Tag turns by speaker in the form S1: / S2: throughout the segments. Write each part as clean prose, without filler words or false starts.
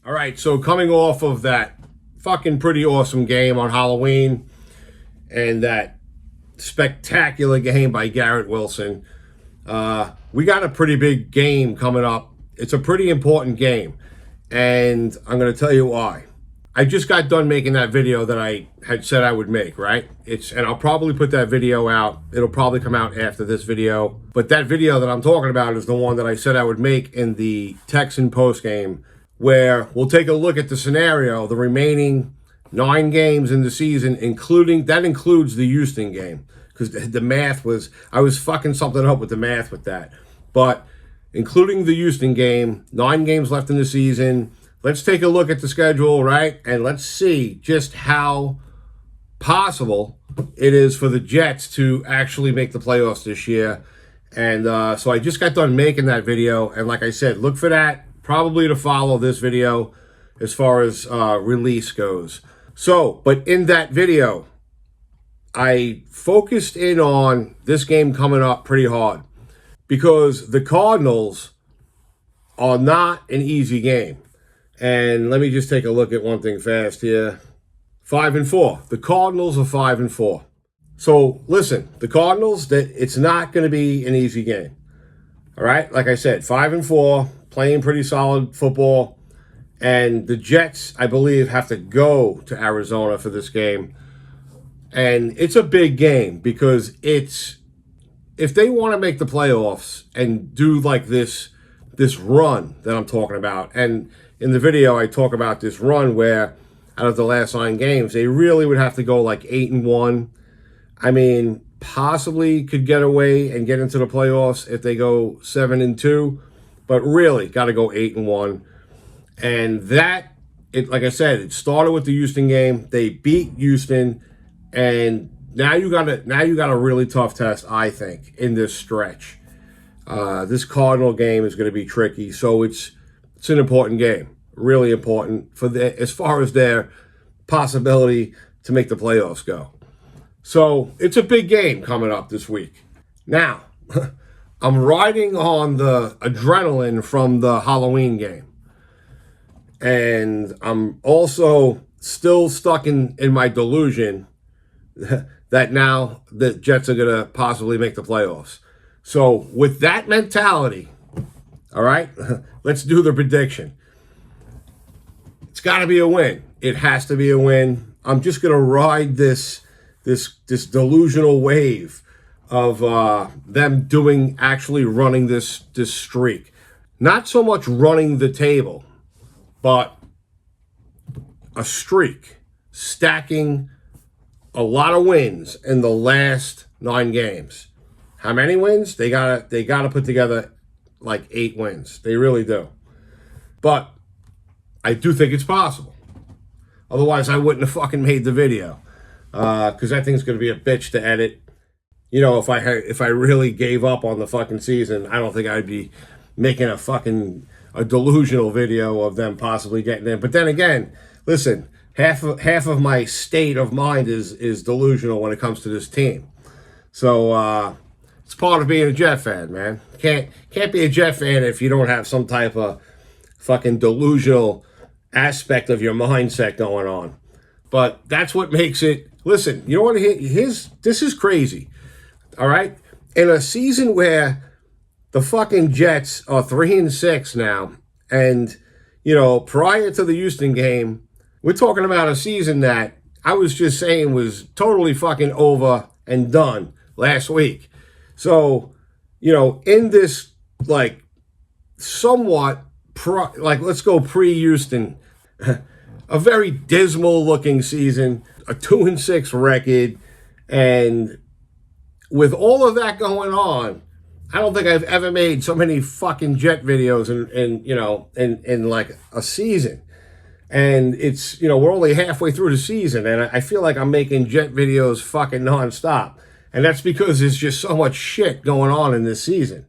S1: All right, so coming off of that fucking pretty awesome game on Halloween and that spectacular game by Garrett Wilson, we got a pretty big game coming up. It's a pretty important game, and I'm going to tell you why. I just got done making that video that I had said I would make, right? And I'll probably put that video out. It'll probably come out after this video. But that video that I'm talking about is the one that I said I would make in the Texan postgame, where we'll take a look at the scenario, the remaining 9 games in the season, that includes the Houston game. Because the math I was fucking something up with the math with that. But including the Houston game, 9 games left in the season. Let's take a look at the schedule, right? And let's see just how possible it is for the Jets to actually make the playoffs this year. And so I just got done making that video. And like I said, look for that probably to follow this video as far as release goes. So, but in that video, I focused in on this game coming up pretty hard because the Cardinals are not an easy game. And let me just take a look at one thing fast here. 5-4. The Cardinals are 5-4. So listen, the Cardinals, it's not going to be an easy game. All right, like I said, 5-4, playing pretty solid football. And the Jets, I believe, have to go to Arizona for this game. And it's a big game because if they want to make the playoffs and do like this run that I'm talking about, and in the video I talk about this run where out of the last 9 games, they really would have to go like 8-1. I mean, possibly could get away and get into the playoffs if they go 7-2, but really got to go 8-1. And that, like I said, it started with the Houston game. They beat Houston, and now you got a really tough test, I think, in this stretch. This Cardinal game is going to be tricky, so it's an important game, really important as far as their possibility to make the playoffs go. So it's a big game coming up this week. Now, I'm riding on the adrenaline from the Halloween game. And I'm also still stuck in my delusion that now the Jets are going to possibly make the playoffs. So with that mentality, all right, let's do the prediction. It's got to be a win. It has to be a win. I'm just going to ride this delusional wave of them actually running this streak. Not so much running the table, but a streak, stacking a lot of wins in the last 9 games. How many wins? They gotta put together like 8 wins. They really do. But I do think it's possible. Otherwise, I wouldn't have fucking made the video. Because that thing's going to be a bitch to edit. You know, if I really gave up on the fucking season, I don't think I'd be making a delusional video of them possibly getting in. But then again, listen, half of my state of mind is delusional when it comes to this team. So it's part of being a Jet fan, man. Can't be a Jet fan if you don't have some type of fucking delusional aspect of your mindset going on. But that's what makes it. Listen, you know what? This is crazy. All right, in a season where the fucking Jets are 3-6 now, and you know, prior to the Houston game, we're talking about a season that I was just saying was totally fucking over and done last week. So, you know, in this like somewhat let's go pre-Houston, a very dismal looking season, a 2-6 record, and with all of that going on, I don't think I've ever made so many fucking Jet videos in like a season. And it's, you know, we're only halfway through the season, and I feel like I'm making Jet videos fucking nonstop. And that's because there's just so much shit going on in this season.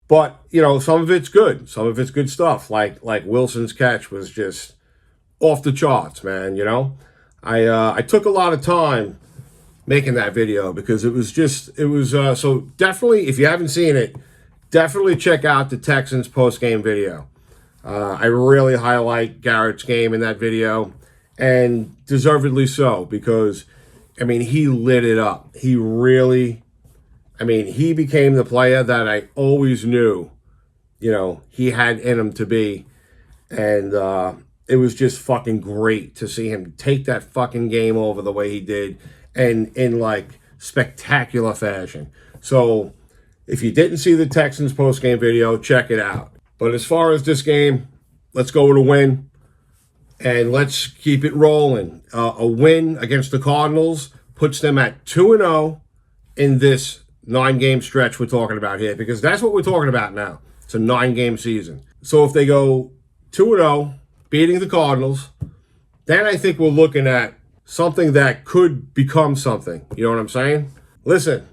S1: But, you know, some of it's good. Some of it's good stuff. Like Wilson's catch was just off the charts, man, you know. I took a lot of time making that video because so definitely, if you haven't seen it, definitely check out the Texans post-game video. I really highlight Garrett's game in that video, and deservedly so, because, I mean, he lit it up. He really, I mean, he became the player that I always knew, he had in him to be. And it was just fucking great to see him take that fucking game over the way he did, and in like spectacular fashion. So if you didn't see the Texans post-game video, check it out. But as far as this game, let's go with a win, and let's keep it rolling. A win against the Cardinals puts them at 2-0 in this 9-game stretch we're talking about here, because that's what we're talking about now. It's a 9-game season. So if they go 2-0, beating the Cardinals, then I think we're looking at something that could become something. You know what I'm saying? Listen,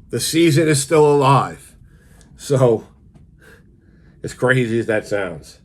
S1: the season is still alive. So, as crazy as that sounds.